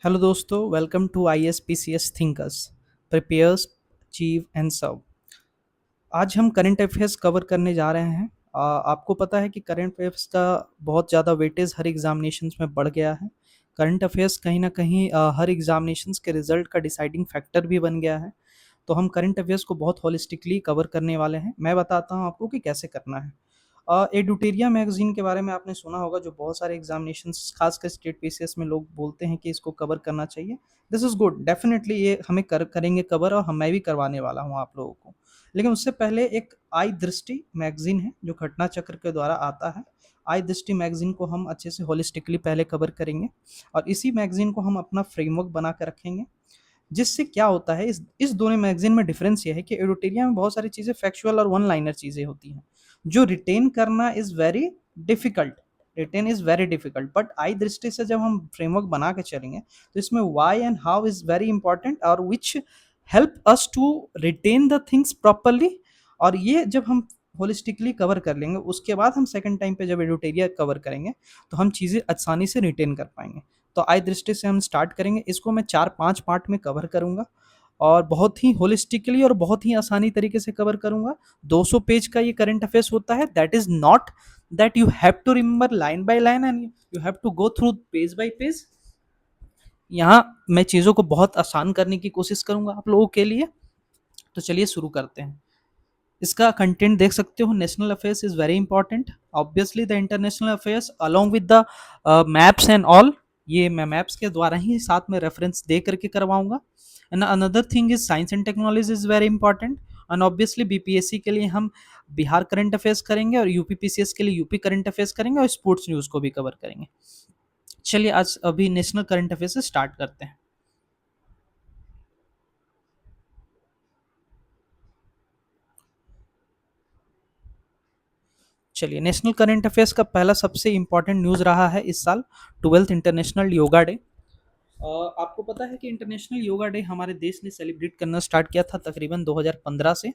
Hello दोस्तों, welcome to I S P C S thinkers prepares achieve and serve. आज हम current affairs cover करने जा रहे हैं। आपको पता है कि करंट अफेयर्स का बहुत ज़्यादा वेटेज हर एग्जामिनेशंस में बढ़ गया है। करंट अफेयर्स कहीं ना कहीं हर एग्जामिनेशंस के रिजल्ट का डिसाइडिंग फैक्टर भी बन गया है। तो हम करंट अफेयर्स को बहुत होलिस्टिकली कवर करने वाले हैं। मैं बताता हूँ आपको कि कैसे करना है। एडुटेरिया मैगजीन के बारे में आपने सुना होगा, जो बहुत सारे एग्जामिनेशंस खासकर स्टेट पीसीएस में लोग बोलते हैं कि इसको कवर करना चाहिए। दिस इज़ गुड, डेफिनेटली ये हमें करेंगे कवर, और मैं भी करवाने वाला हूँ आप लोगों को। लेकिन उससे पहले एक आई दृष्टि मैगजीन है जो घटना चक्र के द्वारा आता है। आई दृष्टि मैगजीन को हम अच्छे से होलिस्टिकली पहले कवर करेंगे, और इसी मैगजीन को हम अपना फ्रेमवर्क बना कर रखेंगे। जिससे क्या होता है, इस दोनों मैगजीन में डिफरेंस ये है कि एडुटेरिया में बहुत सारी चीज़ें फैक्चुअल और वन लाइनर चीज़ें होती हैं, जो रिटेन करना is very difficult. Written is very difficult, but आई दृष्टि से जब हम फ्रेमवर्क बना के चलेंगे तो इसमें why and how is very important, और which help us to retain the things properly. और ये जब हम होलिस्टिकली कवर कर लेंगे, उसके बाद हम सेकंड टाइम पे जब एडुटेरिया कवर करेंगे तो हम चीज़ें आसानी से रिटेन कर पाएंगे। तो आई दृष्टि से हम स्टार्ट करेंगे। इसको मैं 4-5 पार्ट में कवर करूँगा, और बहुत ही होलिस्टिकली और बहुत ही आसानी तरीके से कवर करूँगा। 200 पेज का ये करंट अफेयर्स होता है। That is not that you have to remember line by line and you have to go through page by page. यहाँ मैं चीज़ों को बहुत आसान करने की कोशिश करूँगा आप लोगों के लिए। तो चलिए शुरू करते हैं। इसका कंटेंट देख सकते हो। National affairs is very important, obviously the international affairs along with the maps and all. ये मैं मैप्स के द्वारा ही साथ में रेफरेंस दे करके करवाऊंगा। And another thing is science and technology is very important. And obviously BPSC के लिए हम बिहार करंट अफेयर्स करेंगे, और यूपीपीसीएस के लिए यूपी करंट अफेयर्स करेंगे, और स्पोर्ट्स न्यूज़ को भी कवर करेंगे। चलिए आज अभी नेशनल करंट अफेयर्स से स्टार्ट करते हैं। चलिए, नेशनल करंट अफेयर्स का पहला सबसे इंपॉर्टेंट न्यूज़ रहा है इस साल, 12th इंटरनेशनल योगा डे। आपको पता है कि इंटरनेशनल योगा डे हमारे देश ने सेलिब्रेट करना स्टार्ट किया था तकरीबन 2015 से।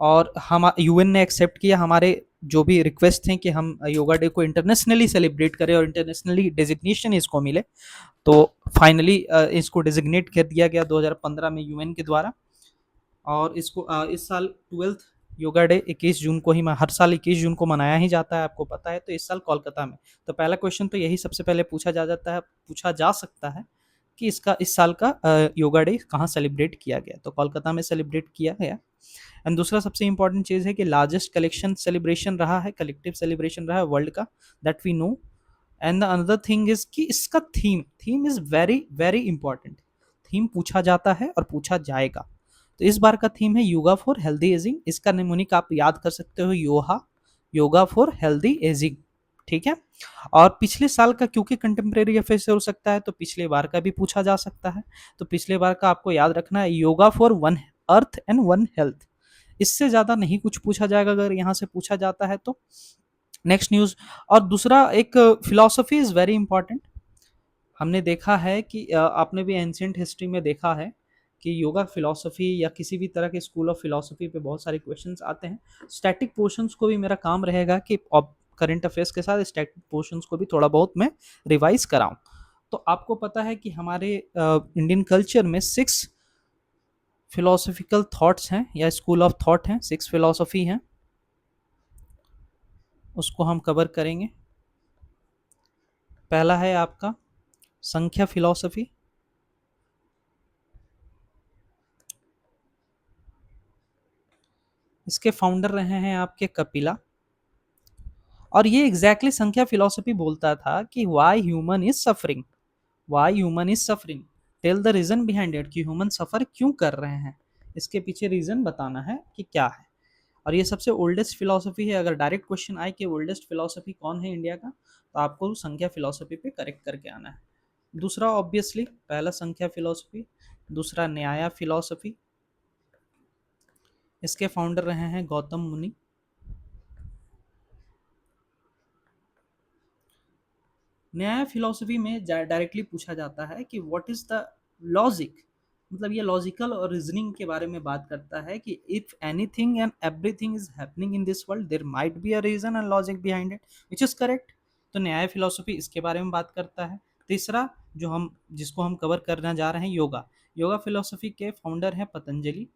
और हम यूएन ने एक्सेप्ट किया हमारे जो भी रिक्वेस्ट थे कि हम योगा डे को इंटरनेशनली सेलिब्रेट करें और इंटरनेशनली डेजिग्नेशन इसको मिले। तो फाइनली इसको डेजिग्नेट कर दिया गया 2015 में यूएन के द्वारा। और इसको इस साल 12th योगा डे 21 जून को ही, हर साल 21 जून को मनाया ही जाता है, आपको पता है। तो इस साल कोलकाता में। तो पहला क्वेश्चन तो यही सबसे पहले पूछा जा सकता है कि इसका इस साल का योगा डे कहाँ सेलिब्रेट किया गया। तो कोलकाता में सेलिब्रेट किया गया। एंड दूसरा सबसे इंपॉर्टेंट चीज़ है कि लार्जेस्ट कलेक्शन सेलिब्रेशन रहा है, कलेक्टिव सेलिब्रेशन रहा है वर्ल्ड का, that we know. And the another thing is कि इसका theme theme is very very important. Theme पूछा जाता है और पूछा जाएगा। तो इस बार का थीम है योगा फॉर हेल्दी एजिंग। इसका निमोनिक आप याद कर सकते हो, योगा फॉर हेल्दी एजिंग। ठीक है। और पिछले साल का क्योंकि कंटेम्प्रेरी अफेयर से हो सकता है, तो पिछले बार का भी पूछा जा सकता है। तो पिछले बार का आपको याद रखना है, yoga for one earth and one health. इससे ज्यादा नहीं कुछ पूछा जाएगा अगर यहाँ से पूछा जाता है तो। Next news. और दूसरा एक फिलॉसफी इज वेरी इंपॉर्टेंट। हमने देखा है कि आपने भी एंशियंट हिस्ट्री में देखा है कि योगा फिलॉसफी या किसी भी तरह के स्कूल ऑफ फिलॉसफी पे बहुत सारे क्वेश्चंस आते हैं। स्टैटिक पोर्शंस को भी मेरा काम रहेगा कि करंट अफेयर्स के साथ स्टैटिक पोर्शंस को भी थोड़ा बहुत मैं रिवाइज कराऊं। तो आपको पता है कि हमारे इंडियन कल्चर में 6 फिलोसफिकल थॉट्स हैं, या स्कूल ऑफ थॉट हैं, 6 फिलोसफी हैं। उसको हम कवर करेंगे। पहला है आपका संख्या फिलॉसफी। इसके फाउंडर रहे हैं आपके कपिला। और ये एग्जैक्टली संख्या फिलॉसफी बोलता था कि why human is suffering, tell the reason behind it, कि ह्यूमन सफर क्यों कर रहे हैं, इसके पीछे रीजन बताना है कि क्या है। और ये सबसे ओल्डेस्ट फिलॉसफी है। अगर डायरेक्ट क्वेश्चन आए कि ओल्डेस्ट फिलॉसफी कौन है इंडिया का, तो आपको संख्या फिलॉसफी पे करेक्ट करके आना है। दूसरा ऑब्वियसली पहला संख्या फिलॉसफी, दूसरा न्याया फिलॉसफी। इसके फाउंडर रहे हैं गौतम मुनि। न्याय फिलॉसफी में डायरेक्टली पूछा जाता है कि व्हाट इज द लॉजिक, मतलब ये लॉजिकल और रीजनिंग के बारे में बात करता है कि if anything and everything is happening in this world, there might be a reason and logic behind it, which is correct. तो न्याय फिलॉसफी इसके बारे में बात करता है। तीसरा जो हम जिसको हम कवर करना जा रहे हैं, योगा। योगा फिलोसफी के फाउंडर हैं पतंजलि,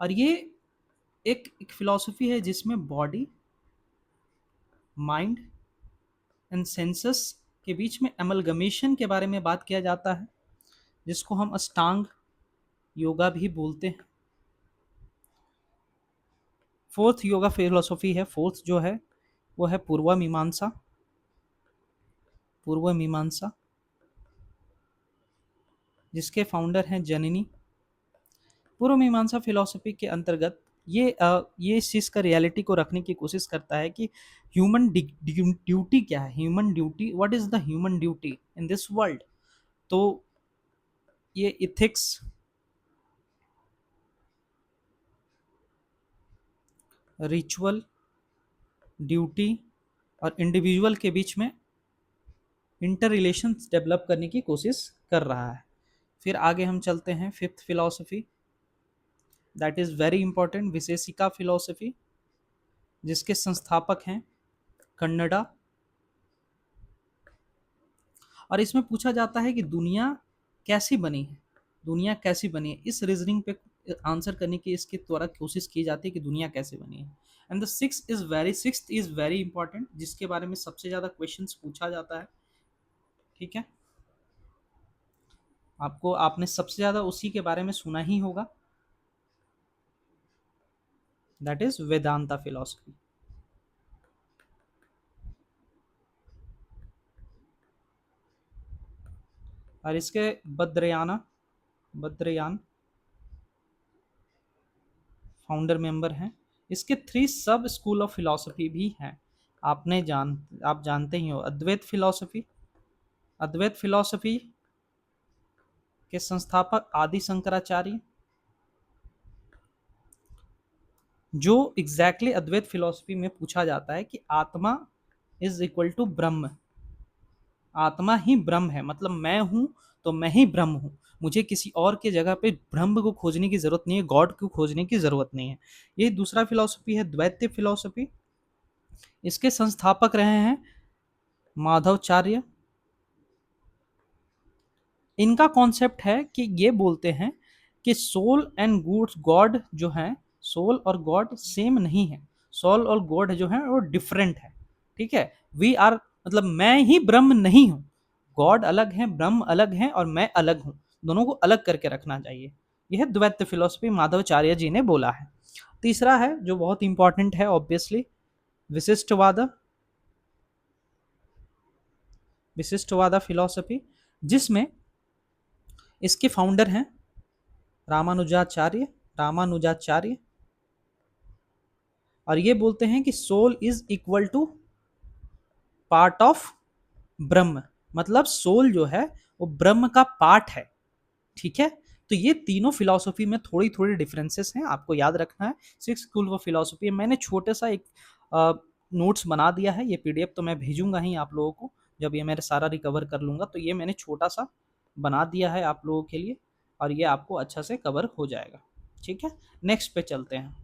और ये एक फिलोसफी है जिसमें बॉडी, माइंड एंड सेंसस के बीच में अमलगमेशन के बारे में बात किया जाता है, जिसको हम अष्टांग योगा भी बोलते हैं। फोर्थ योगा फिलोसफी है, फोर्थ जो है वो है पूर्व मीमांसा। पूर्व मीमांसा जिसके फाउंडर हैं जननी। पूर्व मीमांसा फिलोसफी के अंतर्गत ये इस चीज़ का रियलिटी को रखने की कोशिश करता है कि ह्यूमन ड्यूटी क्या है, human duty, what is the human duty in this world. तो ये इथिक्स, रिचुअल, ड्यूटी और इंडिविजुअल के बीच में इंटर रिलेशंस डेवलप करने की कोशिश कर रहा है। फिर आगे हम चलते हैं fifth philosophy, that is very important, Vaisheshika philosophy, जिसके संस्थापक हैं कन्नडा। और इसमें पूछा जाता है कि दुनिया कैसी बनी है, दुनिया कैसी बनी है, इस रीजनिंग पे आंसर करने की इसके द्वारा कोशिश की जाती है कि दुनिया कैसे बनी है। And the sixth is very important, जिसके बारे में सबसे ज़्यादा क्वेश्चंस पूछा जाता है। ठीक है, आपने सबसे ज़्यादा उसी के बारे में सुना ही होगा, दैट इज वेदांता फिलॉसफी। और इसके बद्रयान फाउंडर मेंबर हैं। इसके 3 सब स्कूल ऑफ फिलॉसफी भी हैं। आप जानते ही हो, अद्वैत फिलॉसफी के संस्थापक आदि शंकराचार्य, जो एग्जैक्टली अद्वैत फिलॉसफी में पूछा जाता है कि आत्मा इज इक्वल टू ब्रह्म, आत्मा ही ब्रह्म है, मतलब मैं हूं तो मैं ही ब्रह्म हूं, मुझे किसी और के जगह पे ब्रह्म को खोजने की जरूरत नहीं है, गॉड को खोजने की जरूरत नहीं है। ये दूसरा फिलॉसफी है द्वैत फिलॉसफी। इसके संस्थापक रहे हैं माधवचार्य। इनका कॉन्सेप्ट है कि ये बोलते हैं कि सोल एंड गॉड जो है, सोल और गॉड सेम नहीं है, सोल और गॉड जो है वो डिफरेंट है। ठीक है, वी आर, मतलब मैं ही ब्रह्म नहीं हूँ, गॉड अलग है, ब्रह्म अलग है और मैं अलग हूँ, दोनों को अलग करके रखना चाहिए। यह द्वैत फिलोसफी माधवाचार्य जी ने बोला है। तीसरा है जो बहुत इंपॉर्टेंट है ऑब्वियसली, विशिष्टवाद। विशिष्टवाद फिलोसफी, जिसमें इसके फाउंडर हैं रामानुजाचार्य। और ये बोलते हैं कि soul is equal to part of Brahman, मतलब सोल जो है वो ब्रह्म का पार्ट है। ठीक है, तो ये तीनों फिलॉसफी में थोड़ी थोड़ी डिफरेंसेस हैं, आपको याद रखना है। 6 स्कूल ऑफ फिलॉसफी, मैंने छोटे सा एक नोट्स बना दिया है, ये पीडीएफ तो मैं भेजूंगा ही आप लोगों को, जब ये मेरे सारा रिकवर कर लूंगा तो ये मैंने छोटा सा बना दिया है आप लोगों के लिए, और ये आपको अच्छा से कवर हो जाएगा। ठीक है, नेक्स्ट पे चलते हैं।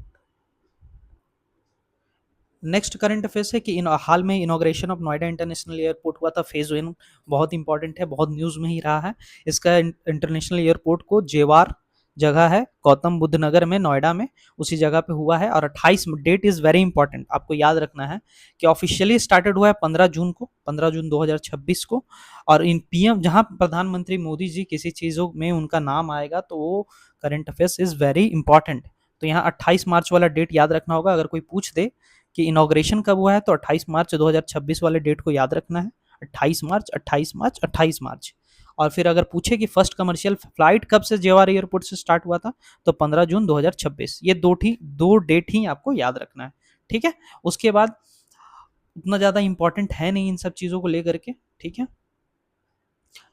नेक्स्ट करंट अफेयर्स है कि हाल में inauguration of Noida international airport हुआ था, फेज 1, बहुत इंपॉर्टेंट है, बहुत न्यूज़ में ही रहा है। इसका इंटरनेशनल एयरपोर्ट को जेवार जगह है गौतम बुद्ध नगर में, नोएडा में, उसी जगह पे हुआ है। और 28 डेट इज़ वेरी इंपॉर्टेंट, आपको याद रखना है कि ऑफिशियली स्टार्टेड हुआ है 15 जून को, 15 जून 2026 को। और इन पीएम, जहां प्रधानमंत्री मोदी जी किसी चीज़ों में उनका नाम आएगा तो वो current affairs is very important. तो यहाँ 28 मार्च वाला डेट याद रखना होगा, अगर कोई पूछ दे कि इनॉग्रेशन कब हुआ है तो 28 मार्च 2026 वाले डेट को याद रखना है। 28 मार्च 28 मार्च 28 मार्च। और फिर अगर पूछे कि फर्स्ट कमर्शियल फ्लाइट कब से जेवार एयरपोर्ट से स्टार्ट हुआ था तो 15 जून 2026। ये दो डेट ही आपको याद रखना है। ठीक है, उसके बाद उतना ज़्यादा इंपॉर्टेंट है नहीं इन सब चीज़ों को लेकर के। ठीक है,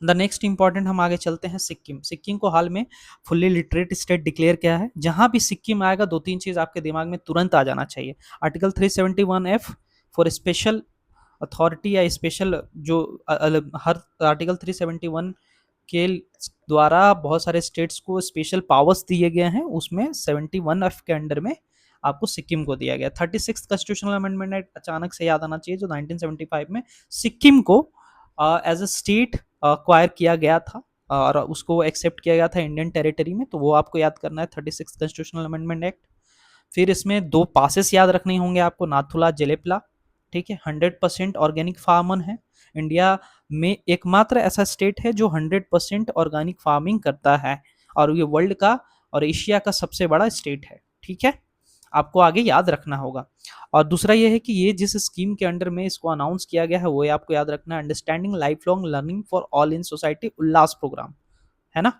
द नेक्स्ट इंपॉर्टेंट, हम आगे चलते हैं सिक्किम। सिक्किम को हाल में फुल्ली लिटरेट स्टेट डिक्लेयर किया है। जहां भी सिक्किम आएगा 2-3 चीज आपके दिमाग में तुरंत आ जाना चाहिए। Article 371F for special authority या स्पेशल जो हर आर्टिकल 371 के द्वारा बहुत सारे स्टेट्स को स्पेशल पावर्स दिए गए हैं, उसमें 71F के अंडर में आपको सिक्किम को दिया गया। 36 कॉन्स्टिट्यूशनल अमेंडमेंट एक्ट अचानक से याद आना चाहिए, जो 1975 में सिक्किम को एज अ स्टेट एक्वायर किया गया था और उसको एक्सेप्ट किया गया था इंडियन टेरिटरी में, तो वो आपको याद करना है 36 कॉन्स्टिट्यूशनल अमेंडमेंट एक्ट। फिर इसमें दो पासेस याद रखने होंगे आपको, नाथुला जेलेपला, ठीक है, 100% ऑर्गेनिक फार्मर है। इंडिया में एकमात्र ऐसा स्टेट है जो 100% ऑर्गेनिक फार्मिंग करता है, और ये वर्ल्ड का और एशिया का सबसे बड़ा स्टेट है, ठीक है, आपको आगे याद रखना होगा। और दूसरा ये है कि ये जिस स्कीम के अंडर में इसको अनाउंस किया गया है वो आपको याद रखना है, understanding life long learning for all in society, Ullas programme, है ना।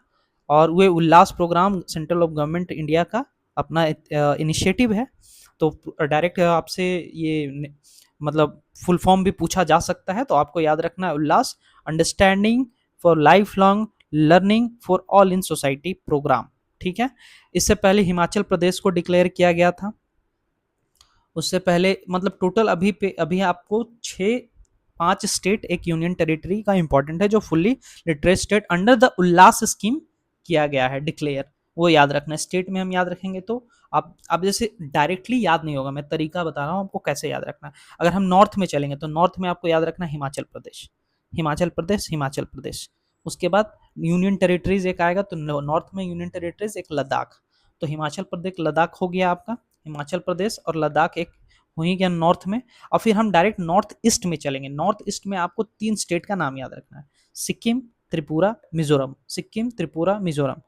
और वो Ullas programme central of government India का अपना इनिशिएटिव है। तो डायरेक्ट आपसे ये मतलब फुल फॉर्म भी पूछा जा सकता है, तो आपको याद रखना है Ullas, understanding for life long learning for all in society programme, ठीक है। इससे पहले हिमाचल प्रदेश को डिक्लेयर किया गया था, उससे पहले मतलब टोटल अभी आपको 5 स्टेट एक यूनियन टेरिटरी का इंपॉर्टेंट है जो fully literate state under the Ullas scheme किया गया है डिक्लेयर, वो याद रखना है। स्टेट में हम याद रखेंगे तो आप जैसे डायरेक्टली याद नहीं होगा, मैं तरीका बता रहा हूँ आपको कैसे याद रखना है। अगर हम नॉर्थ में चलेंगे तो नॉर्थ में आपको याद रखना है हिमाचल प्रदेश, हिमाचल प्रदेश, हिमाचल प्रदेश। उसके बाद यूनियन टेरिटरीज एक आएगा, तो नॉर्थ में यूनियन टेरिटरीज एक लद्दाख, तो हिमाचल प्रदेश लद्दाख हो गया आपका, हिमाचल प्रदेश और लद्दाख एक हो ही गया नॉर्थ में। और फिर हम डायरेक्ट नॉर्थ ईस्ट में चलेंगे। नॉर्थ ईस्ट में आपको 3 स्टेट का नाम याद रखना है, सिक्किम, त्रिपुरा, मिजोरम, सिक्किम, त्रिपुरा, मिजोरम।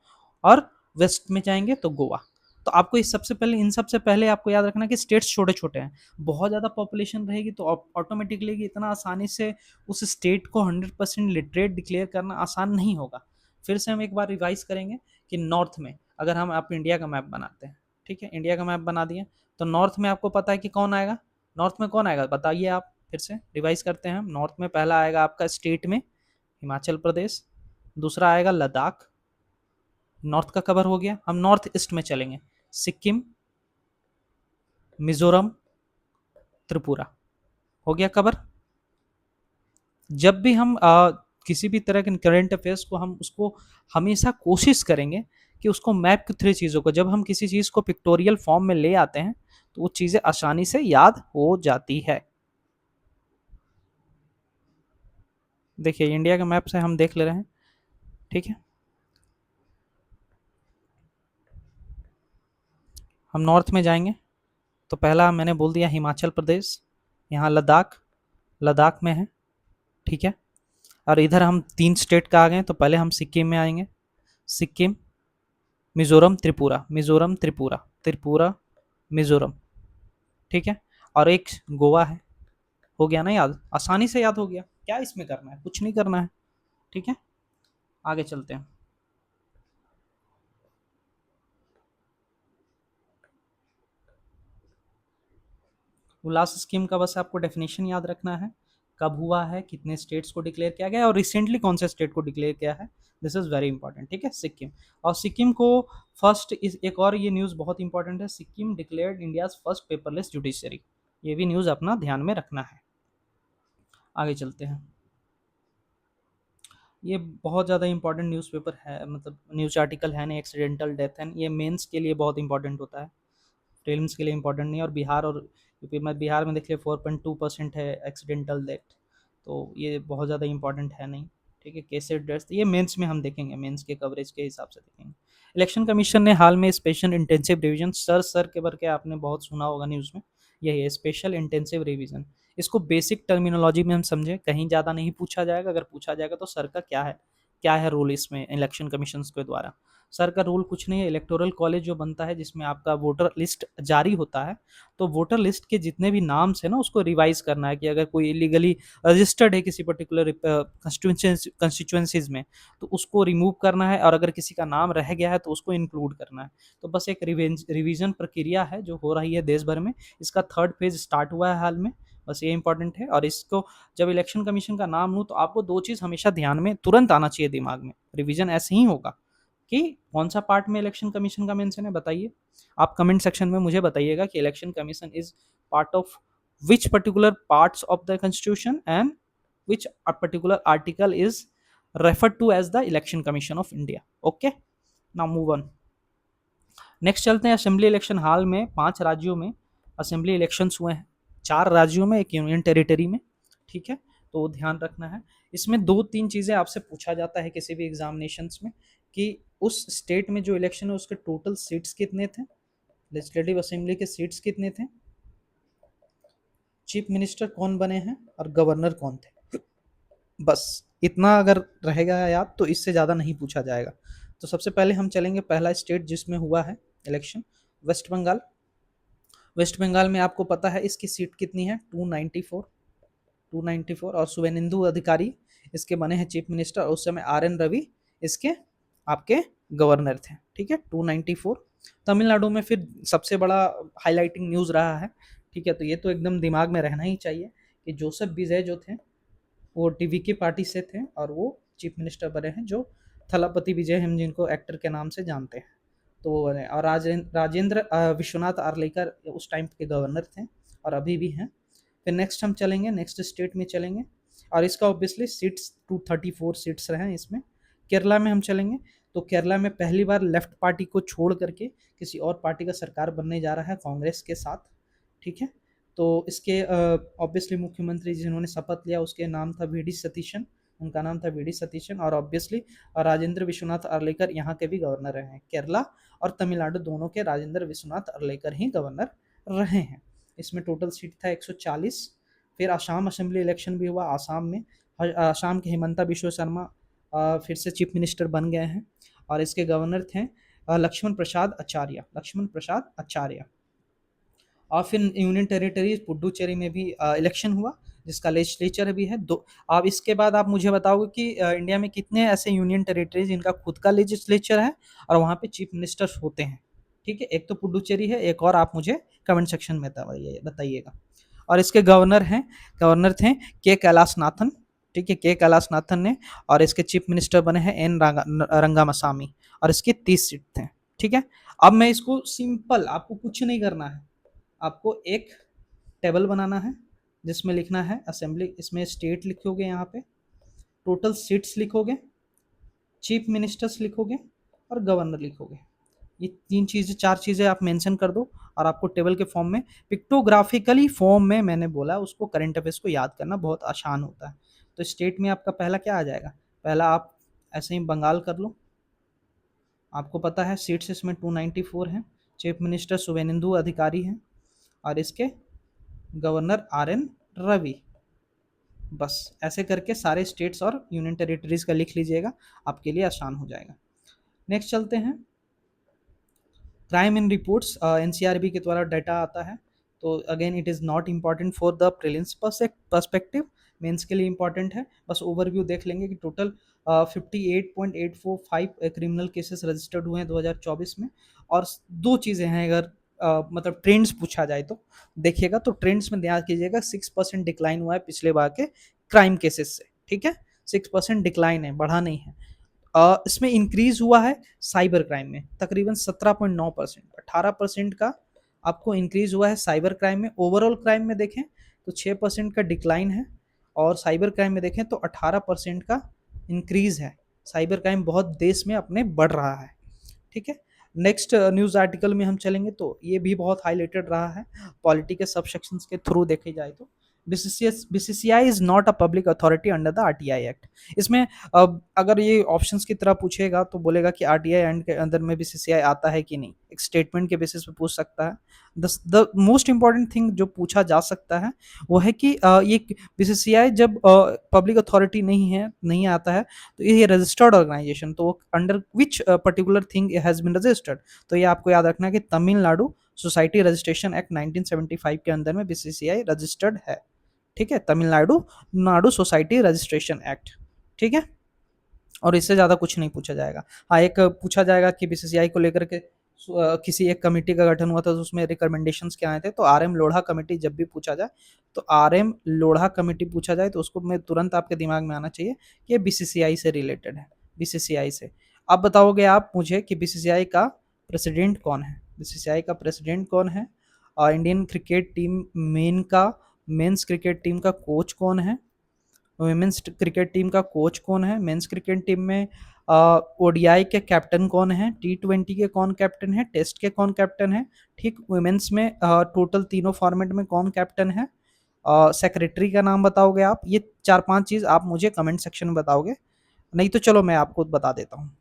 और वेस्ट में जाएंगे तो गोवा। तो आपको इस सबसे पहले इन सबसे पहले आपको याद रखना है कि स्टेट्स छोटे छोटे हैं, बहुत ज़्यादा पॉपुलेशन रहेगी तो ऑटोमेटिकली इतना आसानी से उस स्टेट को 100% लिटरेट डिक्लेयर करना आसान नहीं होगा। फिर से हम एक बार रिवाइज करेंगे कि नॉर्थ में अगर हम आप इंडिया का मैप बनाते हैं, ठीक है, इंडिया का मैप बना दिए, तो नॉर्थ में आपको पता है कि कौन आएगा, नॉर्थ में कौन आएगा बताइए आप, फिर से रिवाइज करते हैं हम। नॉर्थ में पहला आएगा आपका स्टेट में हिमाचल प्रदेश, दूसरा आएगा लद्दाख, नॉर्थ का कवर हो गया। हम नॉर्थ ईस्ट में चलेंगे, सिक्किम, मिजोरम, त्रिपुरा, हो गया कवर। जब भी हम किसी भी तरह के करंट अफेयर्स को हम उसको हमेशा कोशिश करेंगे कि उसको मैप के थ्रू चीज़ों को, जब हम किसी चीज़ को पिक्टोरियल फॉर्म में ले आते हैं तो वो चीज़ें आसानी से याद हो जाती है। देखिए इंडिया के मैप से हम देख ले रहे हैं, ठीक है। हम नॉर्थ में जाएंगे तो पहला मैंने बोल दिया हिमाचल प्रदेश, यहाँ लद्दाख, लद्दाख में है, ठीक है। और इधर हम 3 स्टेट का आ गए, तो पहले हम सिक्किम में आएंगे, सिक्किम, मिजोरम, त्रिपुरा, मिजोरम, त्रिपुरा, त्रिपुरा, मिजोरम, ठीक है। और एक गोवा है, हो गया ना याद, आसानी से याद हो गया। क्या इसमें करना है, कुछ नहीं करना है, ठीक है। आगे चलते हैं। उल्लास स्कीम का बस आपको डेफिनेशन याद रखना है, कब हुआ है, कितने स्टेट्स को डिक्लेयर किया गया है और रिसेंटली कौन से स्टेट को डिक्लेयर किया है, दिस इज वेरी इंपॉर्टेंट, ठीक है। सिक्किम, और सिक्किम को फर्स्ट इस एक और ये न्यूज़ बहुत इंपॉर्टेंट है, Sikkim declared India's first paperless judiciary, ये भी न्यूज़ अपना ध्यान में रखना है। आगे चलते हैं। ये बहुत ज़्यादा इंपॉर्टेंट न्यूज़पेपर है, मतलब न्यूज़ आर्टिकल है नहीं, एक्सीडेंटल डेथ है, ये मेंस के लिए बहुत इंपॉर्टेंट होता है, प्रीलिम्स के लिए इंपॉर्टेंट नहीं। और बिहार और यूपी में, बिहार में देखिए 4.2% है एक्सीडेंटल डेथ, तो ये बहुत ज़्यादा इंपॉर्टेंट है नहीं, ठीक है। केसेस डेथ ये मेंस में हम देखेंगे, मेंस के कवरेज के हिसाब से देखेंगे। इलेक्शन कमीशन ने हाल में स्पेशल इंटेंसिव रिवीजन, सर के करके आपने बहुत सुना होगा न्यूज़ में, यही है स्पेशल इंटेंसिव रिवीजन। इसको बेसिक टर्मिनोलॉजी में हम समझें, कहीं ज़्यादा नहीं पूछा जाएगा, अगर पूछा जाएगा तो सर का क्या है रोल इसमें इलेक्शन कमीशन के द्वारा। सर का रोल कुछ नहीं है, इलेक्टोरल कॉलेज जो बनता है जिसमें आपका वोटर लिस्ट जारी होता है, तो वोटर लिस्ट के जितने भी नाम्स है ना उसको रिवाइज करना है कि अगर कोई इलीगली रजिस्टर्ड है किसी पर्टिकुलर कंस्टिट्यूंसीज में तो उसको रिमूव करना है, और अगर किसी का नाम रह गया है तो उसको इंक्लूड करना है। तो बस एक रिवीजन प्रक्रिया है जो हो रही है देश भर में, इसका 3rd फेज स्टार्ट हुआ है हाल में, बस ये इंपॉर्टेंट है। और इसको जब इलेक्शन कमीशन का नाम लूँ तो आपको 2 चीज़ हमेशा ध्यान में तुरंत आना चाहिए दिमाग में, रिवीजन ऐसे ही होगा कि कौन सा पार्ट में इलेक्शन कमीशन का मेंशन है बताइए। आप कमेंट सेक्शन में मुझे बताइएगा कि election commission is part of which particular parts of the constitution and which particular article is referred to as the election commission of India. Okay, now move on. Next चलते हैं assembly election. हाल में 5 राज्यों में assembly elections हुए हैं, 4 राज्यों में, एक यूनियन टेरिटरी में, ठीक है। तो ध्यान रखना है। इसमें 2-3 चीज़ें आपसे पूछा जाता है किसी भी एग्ज़ामिनेशंस में कि उस स्टेट में जो इलेक्शन है उसके टोटल सीट्स कितने थे, लेजिस्लेटिव असेंबली के सीट्स कितने थे, चीफ मिनिस्टर कौन बने हैं और गवर्नर कौन थे। बस इतना अगर रहेगा याद तो इससे ज़्यादा नहीं पूछा जाएगा। तो सबसे पहले हम चलेंगे पहला स्टेट जिसमें हुआ है election, West Bengal. West Bengal में आपको पता है इसकी सीट कितनी है, 294, 294। और शुभेंदु अधिकारी इसके बने हैं चीफ मिनिस्टर, और उस समय आर एन रवि इसके आपके गवर्नर थे। ठीक है, 294। तमिलनाडु में फिर सबसे बड़ा हाईलाइटिंग न्यूज़ रहा है। ठीक है, तो ये तो एकदम दिमाग में रहना ही चाहिए कि जोसेफ विजय जो थे वो टीवीके पार्टी से थे और वो चीफ मिनिस्टर बने हैं, जो थलापति विजय हम जिनको एक्टर के नाम से जानते हैं, तो वो बने। और राजेंद्र विश्वनाथ आर्लेकर उस टाइम के गवर्नर थे और अभी भी हैं। फिर नेक्स्ट हम चलेंगे, नेक्स्ट स्टेट में चलेंगे, और इसका ऑब्वियसली सीट्स 234 सीट्स रहे हैं इसमें। केरला में हम चलेंगे, तो केरला में पहली बार लेफ्ट पार्टी को छोड़ करके किसी और पार्टी का सरकार बनने जा रहा है कांग्रेस के साथ। ठीक है, तो इसके ऑब्वियसली मुख्यमंत्री जिन्होंने शपथ लिया उसके नाम था वी डी सतीशन, उनका नाम था वी डी सतीशन। और ऑब्वियसली राजेंद्र विश्वनाथ अर्लेकर यहाँ के भी गवर्नर रहे हैं। केरला और तमिलनाडु दोनों के राजेंद्र विश्वनाथ अर्लेकर ही गवर्नर रहे हैं। इसमें टोटल सीट था 140। फिर आसाम असेंबली इलेक्शन भी हुआ आसाम में। आसाम के हिमंता बिश्व शर्मा फिर से चीफ मिनिस्टर बन गए हैं, और इसके गवर्नर थे लक्ष्मण प्रसाद आचार्य, लक्ष्मण प्रसाद आचार्य। और फिर यूनियन टेरिटरीज पुडुचेरी में भी इलेक्शन हुआ जिसका लेजिस्लेचर भी है दो। अब इसके बाद आप मुझे बताओगे कि इंडिया में कितने ऐसे यूनियन टेरिटरीज जिनका खुद का लेजिस्लेचर है और वहाँ पे चीफ मिनिस्टर्स होते हैं। ठीक है, एक तो पुडुचेरी है, एक और आप मुझे कमेंट सेक्शन में बताइएगा। और इसके गवर्नर थे के कैलाशनाथन। ठीक है, के कैलाशनाथन ने, और इसके चीफ मिनिस्टर बने हैं एन रंगामसामी, और इसके 30 सीट थे। ठीक है, अब मैं इसको सिंपल, आपको कुछ नहीं करना है, आपको एक टेबल बनाना है जिसमें लिखना है असेंबली, इसमें स्टेट लिखोगे, यहाँ पे टोटल सीट्स लिखोगे, चीफ मिनिस्टर्स लिखोगे और गवर्नर लिखोगे। ये 4 चीज़ें आप मेंशन कर दो, और आपको टेबल के फॉर्म में, पिक्टोग्राफिकली फॉर्म में मैंने बोला उसको, करंट अफेयर्स को याद करना बहुत आसान होता है। तो स्टेट में आपका पहला क्या आ जाएगा, पहला आप ऐसे ही बंगाल कर लो। आपको पता है सीट्स इसमें 294 हैं, चीफ मिनिस्टर शुभेंदु अधिकारी हैं, और इसके गवर्नर आर एन रवि। बस ऐसे करके सारे स्टेट्स और यूनियन टेरिटरीज का लिख लीजिएगा, आपके लिए आसान हो जाएगा। नेक्स्ट चलते हैं, क्राइम इन रिपोर्ट्स एनसीआरबी के द्वारा डाटा आता है। तो again it is not important for the prelims perspective, mains के लिए इंपॉर्टेंट है। बस ओवरव्यू देख लेंगे कि टोटल 58.845 क्रिमिनल केसेस रजिस्टर्ड हुए हैं 2024 में। और दो चीज़ें हैं, अगर मतलब ट्रेंड्स पूछा जाए तो देखिएगा, तो ट्रेंड्स में ध्यान कीजिएगा, 6% डिक्लाइन हुआ है पिछले बार के क्राइम केसेस से। ठीक है, 6% डिक्लाइन है, बढ़ा नहीं है। इसमें इंक्रीज हुआ है साइबर क्राइम में तकरीबन 17.9%, 18% का आपको इंक्रीज हुआ है साइबर क्राइम में। ओवरऑल क्राइम में देखें तो 6% का डिक्लाइन है, और साइबर क्राइम में देखें तो 18% का इंक्रीज है। साइबर क्राइम बहुत देश में अपने बढ़ रहा है। ठीक है, नेक्स्ट न्यूज़ आर्टिकल में हम चलेंगे, तो ये भी बहुत हाईलाइटेड रहा है पॉलिटी के सब सेक्शंस के थ्रू देखे जाए तो। BCCI is not a public authority under the RTI act. इसमें अगर ये ऑप्शंस की तरह पूछेगा तो बोलेगा कि आरटीआई एक्ट के अंदर में बीसीसीआई आता है कि नहीं, एक स्टेटमेंट के बेसिस पे पूछ सकता है। द मोस्ट इंपॉर्टेंट थिंग जो पूछा जा सकता है वो है कि ये बीसीसीआई जब पब्लिक अथॉरिटी नहीं आता है, तो ये रजिस्टर्ड ऑर्गेनाइजेशन, तो under which particular thing has been registered. तो ये आपको याद रखना है कि तमिलनाडु सोसाइटी रजिस्ट्रेशन एक्ट 1975 के अंदर में बीसीसीआई रजिस्टर्ड है। ठीक है, तमिलनाडु सोसाइटी रजिस्ट्रेशन एक्ट। ठीक है, और इससे ज़्यादा कुछ नहीं पूछा जाएगा। हाँ, एक पूछा जाएगा कि बीसीसीआई को लेकर के किसी एक कमेटी का गठन हुआ था तो उसमें रिकमेंडेशंस क्या आए थे, तो आरएम लोढ़ा कमेटी जब भी पूछा जाए, तो आरएम लोढ़ा कमेटी पूछा जाए तो उसको में तुरंत आपके दिमाग में आना चाहिए कि ये बीसीसीआई से रिलेटेड है, बीसीसीआई से। अब बताओगे आप मुझे कि बीसीसीआई का प्रेसिडेंट कौन है, बीसीसीआई का प्रेसिडेंट कौन है, और Indian cricket team men's cricket team का कोच कौन है, वुमेन्स क्रिकेट टीम का कोच कौन है, मेंस क्रिकेट टीम में ओडीआई के कैप्टन कौन है, T20 के कौन कैप्टन है, टेस्ट के कौन कैप्टन है, ठीक, वुमेन्स में टोटल तीनों फॉर्मेट में कौन कैप्टन है, सेक्रेटरी का नाम बताओगे आप। ये 4-5 चीज़ आप मुझे कमेंट सेक्शन में बताओगे, नहीं तो चलो मैं आपको बता देता हूँ।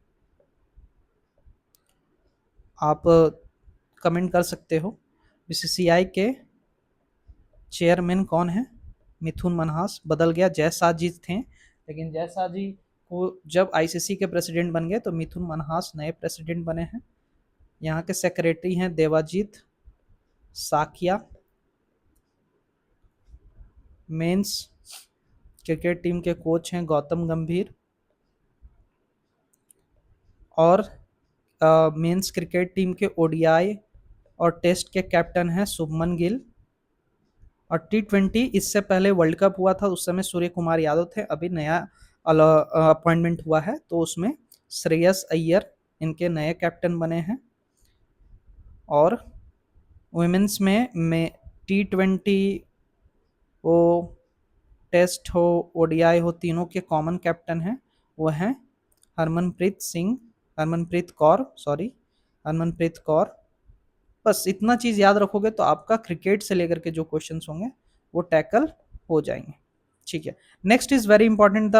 आप कमेंट कर सकते हो। बीसीसीआई के चेयरमैन कौन है? मिथुन मनहास। बदल गया, जयशाह जी थे, लेकिन जयशाह जी को जब आईसीसी के प्रेसिडेंट बन गए तो मिथुन मनहास नए प्रेसिडेंट बने हैं। यहाँ के सेक्रेटरी हैं Devajit Saikia. Men's cricket team के कोच हैं गौतम गंभीर। और मेंस क्रिकेट टीम के ओडीआई और टेस्ट के कैप्टन हैं शुभमन गिल। और टी20 इससे पहले वर्ल्ड कप हुआ था, उस समय सूर्य कुमार यादव थे। अभी नया अपॉइंटमेंट हुआ है तो उसमें श्रेयस अय्यर इनके नए कैप्टन बने हैं। और वुमेन्स में टी20 हो, टेस्ट हो, ओडीआई हो, तीनों के कॉमन कैप्टन हैं, वो हैं हरमनप्रीत कौर। बस इतना चीज़ याद रखोगे तो आपका क्रिकेट से लेकर के जो क्वेश्चंस होंगे वो टैकल हो जाएंगे। ठीक है। Next is very important, the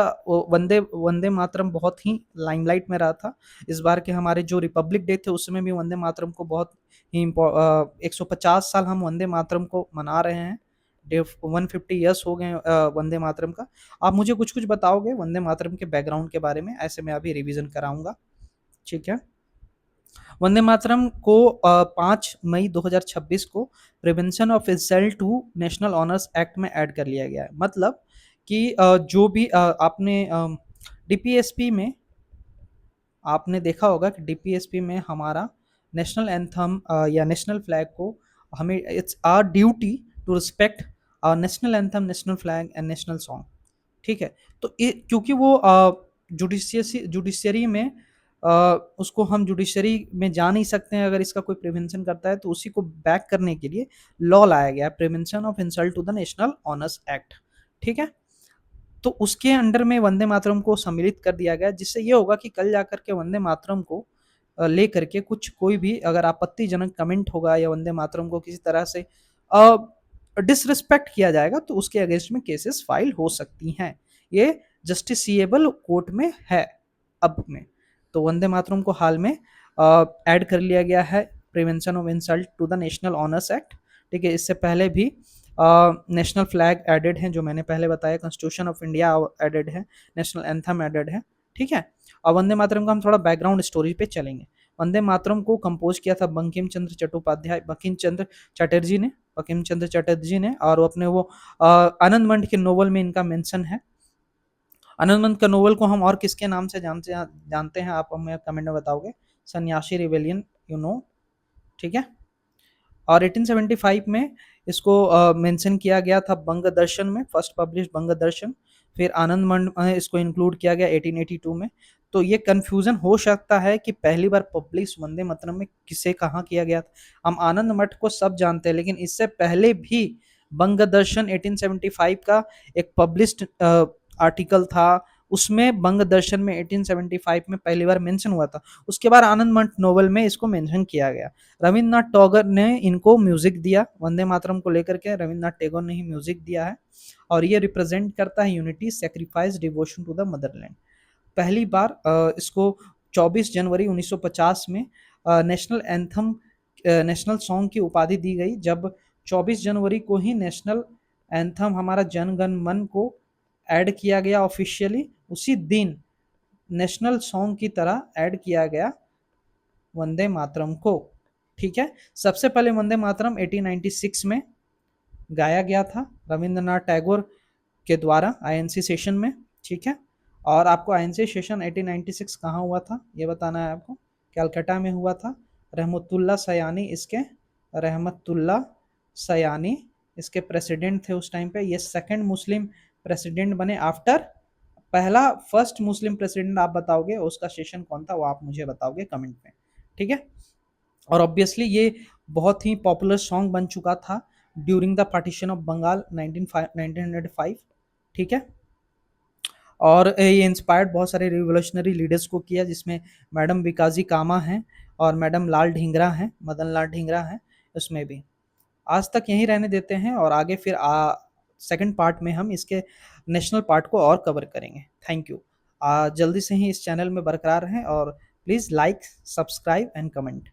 Vande Vande Mataram बहुत ही लाइमलाइट में रहा था। इस बार के हमारे जो रिपब्लिक डे थे उसमें भी वंदे मातरम को बहुत ही 150 साल हम वंदे मातरम को मना रहे हैं। 150 ईयर्स हो गए वंदे मातरम का। आप मुझे कुछ कुछ बताओगे वंदे मातरम के बैकग्राउंड के बारे में, ऐसे मैं अभी रिवीजन कराऊंगा। ठीक है। वंदे मातरम को 5 मई 2026 को prevention of insult to national honours act में ऐड कर लिया गया है। मतलब कि जो भी आपने डीपीएसपी में आपने देखा होगा कि डीपीएसपी में हमारा नेशनल एंथम या नेशनल फ्लैग को हमें it's our duty to respect national anthem, national flag and national song. ठीक है। तो क्योंकि वो जुडिशरी में उसको हम जुडिशरी में जा नहीं सकते हैं अगर इसका कोई प्रिवेंशन करता है, तो उसी को बैक करने के लिए लॉ लाया गया है, prevention of insult to the national honours act. ठीक है। तो उसके अंडर में वंदे मातरम को सम्मिलित कर दिया गया, जिससे ये होगा कि कल जाकर के वंदे मातरम को ले करके कुछ कोई भी अगर आपत्तिजनक कमेंट होगा या वंदे मातरम को किसी तरह से डिसरिस्पेक्ट किया जाएगा तो उसके अगेंस्ट में केसेस फाइल हो सकती हैं। ये जस्टिसिएबल कोर्ट में है अब में। तो वंदे मातरम को हाल में ऐड कर लिया गया है prevention of insult to the national honours act. ठीक है। इससे पहले भी नेशनल फ्लैग एडेड हैं, जो मैंने पहले बताया, कॉन्स्टिट्यूशन ऑफ इंडिया एडेड है, नेशनल एंथम एडेड है। ठीक है। और वंदे मातरम का हम थोड़ा बैकग्राउंड स्टोरी पे चलेंगे। वंदे मातरम को कंपोज किया था बंकिम चंद्र चट्टोपाध्याय, बंकिम चंद्र चटर्जी ने। और वो अपने वो आनंद मंठ के नोवेल में इनका मेंशन है। आनंद मंठ का नोवेल को हम और किसके नाम से जानते हैं आप हमें कमेंट में बताओगे? सन्यासी रिवेलियन, यू नो। ठीक है। और 1875 में इसको मेंशन किया गया था बंग दर्शन में, फर्स्ट पब्लिश बंग दर्शन। फिर आनंद मंड में इसको इंक्लूड किया गया 1882 में। तो ये कंफ्यूजन हो सकता है कि पहली बार पब्लिश वंदे मातरम में किसे कहाँ किया गया था। हम आनंद मठ को सब जानते हैं, लेकिन इससे पहले भी बंग दर्शन 1875 का एक पब्लिश्ड आर्टिकल था, उसमें बंग दर्शन में 1875 में पहली बार मेंशन हुआ था। उसके बाद आनंद मंठ नोवेल में इसको मेंशन किया गया। रविन्द्रनाथ टैगोर ने इनको म्यूजिक दिया, वंदे मातरम को लेकर के रविन्द्रनाथ टैगोर ने ही म्यूजिक दिया है। और ये रिप्रेजेंट करता है unity, sacrifice, devotion to the motherland. पहली बार इसको 24 जनवरी 1950 में नेशनल एंथम, नेशनल सॉन्ग की उपाधि दी गई, जब 24 जनवरी को ही नेशनल एंथम हमारा जन गण मन को ऐड किया गया ऑफिशियली। उसी दिन नेशनल सॉन्ग की तरह ऐड किया गया वंदे मातरम को। ठीक है। सबसे पहले वंदे मातरम 1896 में गाया गया था रविंद्रनाथ टैगोर के द्वारा आईएनसी सेशन में। ठीक है। और आपको आईएनसी सेशन 1896 कहाँ हुआ था ये बताना है आपको। कलकत्ता में हुआ था। रहमतुल्लाह सयानी इसके प्रेसिडेंट थे उस टाइम पे। ये सेकंड मुस्लिम प्रेसिडेंट बने आफ्टर पहला। फर्स्ट मुस्लिम प्रेसिडेंट आप बताओगे उसका सेशन कौन था, वो आप मुझे बताओगे कमेंट में। ठीक है। और ऑब्वियसली ये बहुत ही पॉपुलर सॉन्ग बन चुका था during the partition of Bengal 1905। ठीक है। और ये इंस्पायर्ड बहुत सारे रिवोल्यूशनरी लीडर्स को किया, जिसमें मैडम विकाजी कामा हैं और मैडम लाल ढींगरा हैं, मदन लाल ढींगरा हैं उसमें भी। आज तक यहीं रहने देते हैं और आगे फिर सेकंड पार्ट में हम इसके नेशनल पार्ट को और कवर करेंगे। Thank you. जल्दी से ही इस चैनल में बरकरार रहें और please like, subscribe and comment.